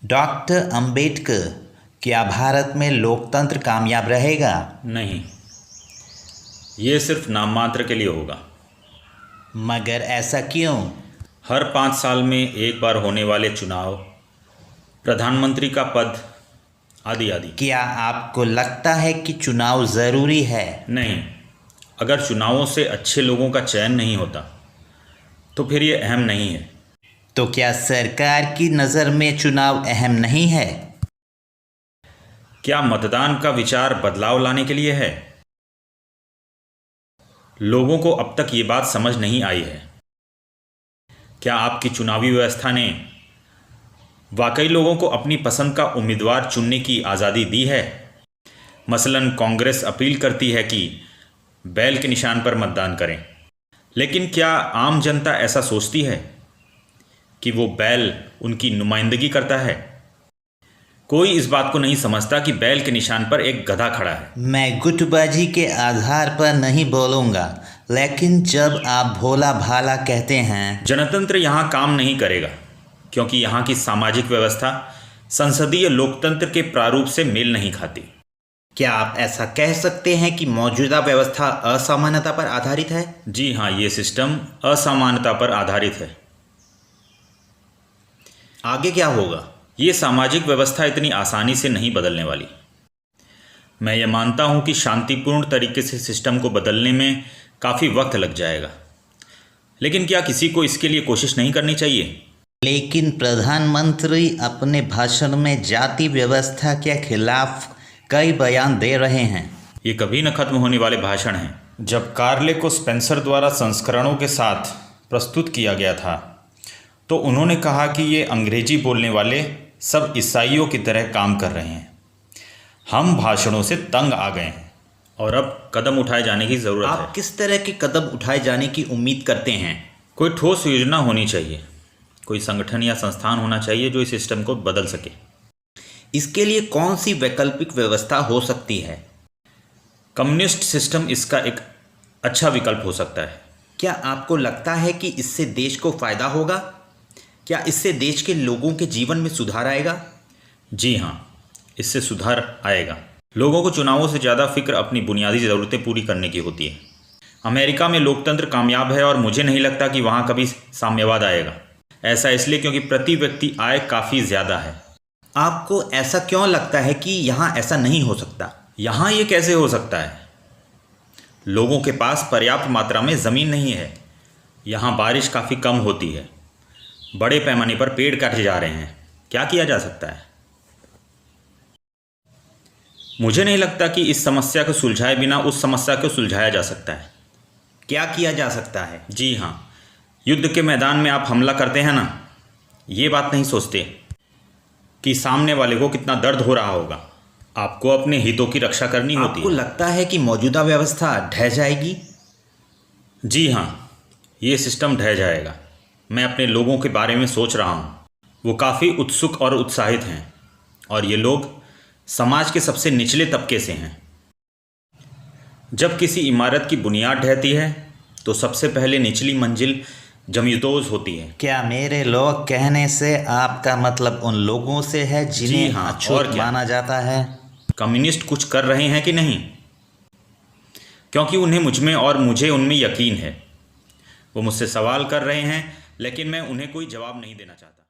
Doctor Ambedkar, क्या भारत में लोकतंत्र कामयाब रहेगा? नहीं, ये सिर्फ नाम मात्र के लिए होगा। मगर ऐसा क्यों? हर 5 साल में एक बार होने वाले चुनाव, प्रधानमंत्री का पद आदि आदि। क्या आपको लगता है कि चुनाव ज़रूरी है? नहीं, अगर चुनावों से अच्छे लोगों का चयन नहीं होता तो फिर ये अहम नहीं है। तो क्या सरकार की नज़र में चुनाव अहम नहीं है? क्या मतदान का विचार बदलाव लाने के लिए है? लोगों को अब तक ये बात समझ नहीं आई है। क्या आपकी चुनावी व्यवस्था ने वाकई लोगों को अपनी पसंद का उम्मीदवार चुनने की आज़ादी दी है? मसलन कांग्रेस अपील करती है कि बैल के निशान पर मतदान करें, लेकिन क्या आम जनता ऐसा सोचती है कि वो बैल उनकी नुमाइंदगी करता है? कोई इस बात को नहीं समझता कि बैल के निशान पर एक गधा खड़ा है। मैं गुटबाजी के आधार पर नहीं बोलूँगा, लेकिन जब आप भोला भाला कहते हैं। जनतंत्र यहाँ काम नहीं करेगा, क्योंकि यहाँ की सामाजिक व्यवस्था संसदीय लोकतंत्र के प्रारूप से मेल नहीं खाती। क्या आप ऐसा कह सकते हैं कि मौजूदा व्यवस्था असमानता पर आधारित है? जी हाँ, ये सिस्टम असमानता पर आधारित है। आगे क्या होगा? ये सामाजिक व्यवस्था इतनी आसानी से नहीं बदलने वाली। मैं ये मानता हूँ कि शांतिपूर्ण तरीके से सिस्टम को बदलने में काफ़ी वक्त लग जाएगा, लेकिन क्या किसी को इसके लिए कोशिश नहीं करनी चाहिए? लेकिन प्रधानमंत्री अपने भाषण में जाति व्यवस्था के खिलाफ कई बयान दे रहे हैं। ये कभी न खत्म होने वाले भाषण हैं। जब कार्ले को स्पेंसर द्वारा संस्करणों के साथ प्रस्तुत किया गया था तो उन्होंने कहा कि ये अंग्रेजी बोलने वाले सब ईसाइयों की तरह काम कर रहे हैं। हम भाषणों से तंग आ गए हैं और अब कदम उठाए जाने की ज़रूरत है। आप किस तरह के कदम उठाए जाने की उम्मीद करते हैं? कोई ठोस योजना होनी चाहिए, कोई संगठन या संस्थान होना चाहिए जो इस सिस्टम को बदल सके। इसके लिए कौन सी वैकल्पिक व्यवस्था हो सकती है? कम्युनिस्ट सिस्टम इसका एक अच्छा विकल्प हो सकता है। क्या आपको लगता है कि इससे देश को फायदा होगा? क्या इससे देश के लोगों के जीवन में सुधार आएगा? जी हाँ, इससे सुधार आएगा। लोगों को चुनावों से ज़्यादा फिक्र अपनी बुनियादी ज़रूरतें पूरी करने की होती है। अमेरिका में लोकतंत्र कामयाब है और मुझे नहीं लगता कि वहाँ कभी साम्यवाद आएगा। ऐसा इसलिए क्योंकि प्रति व्यक्ति आय काफ़ी ज़्यादा है। आपको ऐसा क्यों लगता है कि यहाँ ऐसा नहीं हो सकता? यहाँ ये कैसे हो सकता है? लोगों के पास पर्याप्त मात्रा में ज़मीन नहीं है। यहाँ बारिश काफ़ी कम होती है। बड़े पैमाने पर पेड़ काटे जा रहे हैं। क्या किया जा सकता है? मुझे नहीं लगता कि इस समस्या को सुलझाए बिना उस समस्या को सुलझाया जा सकता है। क्या किया जा सकता है? जी हाँ, युद्ध के मैदान में आप हमला करते हैं ना, ये बात नहीं सोचते कि सामने वाले को कितना दर्द हो रहा होगा। आपको अपने हितों की रक्षा करनी होती है। आपको लगता है कि मौजूदा व्यवस्था ढह जाएगी? जी हाँ, ये सिस्टम ढह जाएगा। मैं अपने लोगों के बारे में सोच रहा हूँ। वो काफ़ी उत्सुक और उत्साहित हैं और ये लोग समाज के सबसे निचले तबके से हैं। जब किसी इमारत की बुनियाद ढहती है तो सबसे पहले निचली मंजिल जमींदोज होती है। क्या मेरे लोग कहने से आपका मतलब उन लोगों से है जिन्हें हाँ, अछूत और क्या? माना जाता है? कम्युनिस्ट कुछ कर रहे हैं कि नहीं? क्योंकि उन्हें मुझमें और मुझे उनमें यकीन है। वो मुझसे सवाल कर रहे हैं, लेकिन मैं उन्हें कोई जवाब नहीं देना चाहता।